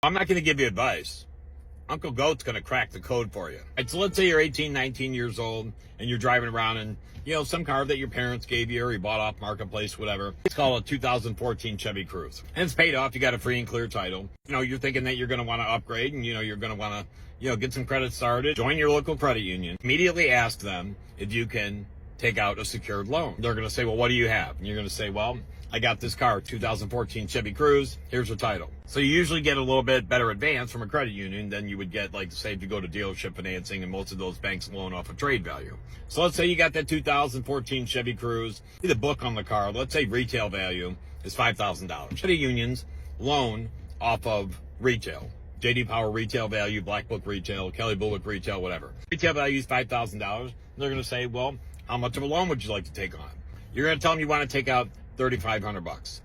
I'm not going to give you advice. Uncle Goat's going to crack the code for you. Right, so let's say you're 18, 19 years old and you're driving around in, some car that your parents gave you or you bought off Marketplace, whatever. It's called a 2014 Chevy Cruze. And it's paid off. You got a free and clear title. You're thinking that you're going to want to upgrade and, you're going to want to, get some credit started. Join your local credit union. Immediately ask them if you can take out a secured loan. They're going to say, well, what do you have? And you're going to say, well, I got this car, 2014 Chevy Cruze. Here's the title. So you usually get a little bit better advance from a credit union than you would get, like, say, if you go to dealership financing, and most of those banks loan off of trade value. So let's say you got that 2014 Chevy Cruze. The book on the car, let's say retail value is $5,000. Credit unions loan off of retail. J.D. Power retail value, Black Book retail, Kelly Bullock retail, whatever. Retail value is $5,000. They're going to say, well, how much of a loan would you like to take on? You're going to tell them you want to take out $3,500.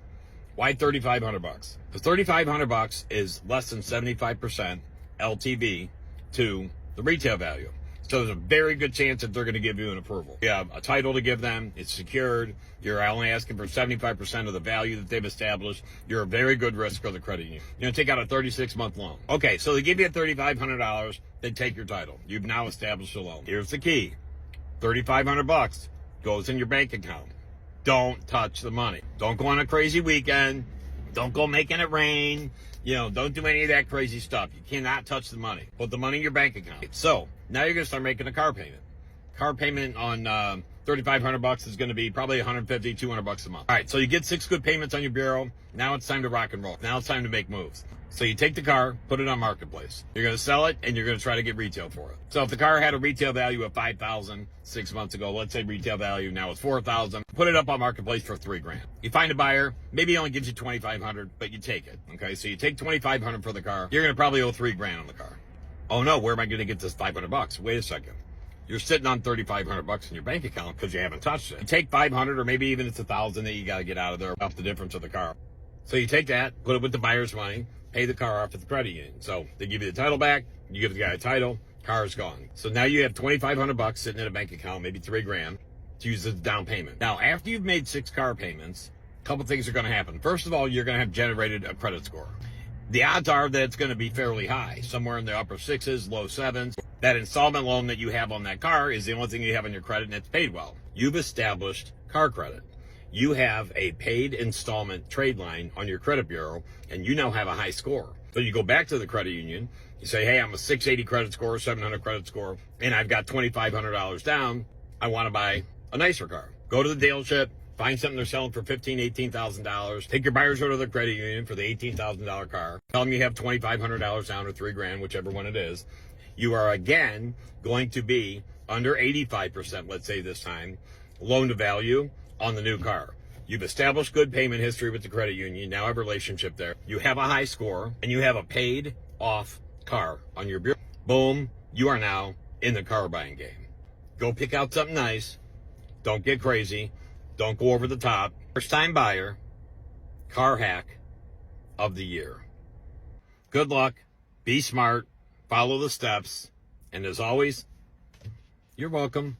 Why $3,500? Because $3,500 is less than 75% LTV to the retail value. So there's a very good chance that they're going to give you an approval. You have a title to give them. It's secured. You're only asking for 75% of the value that they've established. You're a very good risk for the credit union. You're going to take out a 36-month loan. Okay, so they give you $3,500. They take your title. You've now established a loan. Here's the key. $3,500 goes in your bank account. Don't touch the money. Don't go on a crazy weekend. Don't go making it rain. Don't do any of that crazy stuff. You cannot touch the money. Put the money in your bank account. So now you're going to start making a car payment. Car payment on $3,500 is going to be probably $150, $200 a month. All right, so you get 6 good payments on your bureau. Now it's time to rock and roll. Now it's time to make moves. So you take the car, put it on Marketplace. You're going to sell it, and you're going to try to get retail for it. So if the car had a retail value of $5,000 6 months ago, let's say retail value now is $4,000, put it up on Marketplace for $3,000. You find a buyer, maybe he only gives you $2,500, but you take it. Okay, so you take $2,500 for the car. You're going to probably owe $3,000 on the car. Oh no, where am I going to get this $500? Wait a second. You're sitting on $3,500 in your bank account because you haven't touched it. You take $500, or maybe even it's $1,000 that you got to get out of there off the difference of the car. So you take that, put it with the buyer's money, pay the car off at the credit union. So they give you the title back, you give the guy a title, car's gone. So now you have $2,500 sitting in a bank account, maybe $3,000 to use as a down payment. Now, after you've made 6 car payments, a couple things are going to happen. First of all, you're going to have generated a credit score. The odds are that it's going to be fairly high, somewhere in the upper 6s, low 7s. That installment loan that you have on that car is the only thing you have on your credit, and it's paid well. You've established car credit. You have a paid installment trade line on your credit bureau, and you now have a high score. So you go back to the credit union, you say, hey, I'm a 680 credit score, 700 credit score, and I've got $2,500 down. I want to buy a nicer car. Go to the dealership, find something they're selling for $15,000, $18,000. Take your buyer's order to the credit union for the $18,000 car. Tell them you have $2,500 down or $3,000, whichever one it is. You are again going to be under 85%, let's say this time, loan to value on the new car. You've established good payment history with the credit union. Now have a relationship there. You have a high score, and you have a paid off car on your bureau. Boom, you are now in the car buying game. Go pick out something nice. Don't get crazy. Don't go over the top. First time buyer, car hack of the year. Good luck. Be smart. Follow the steps. And as always, you're welcome.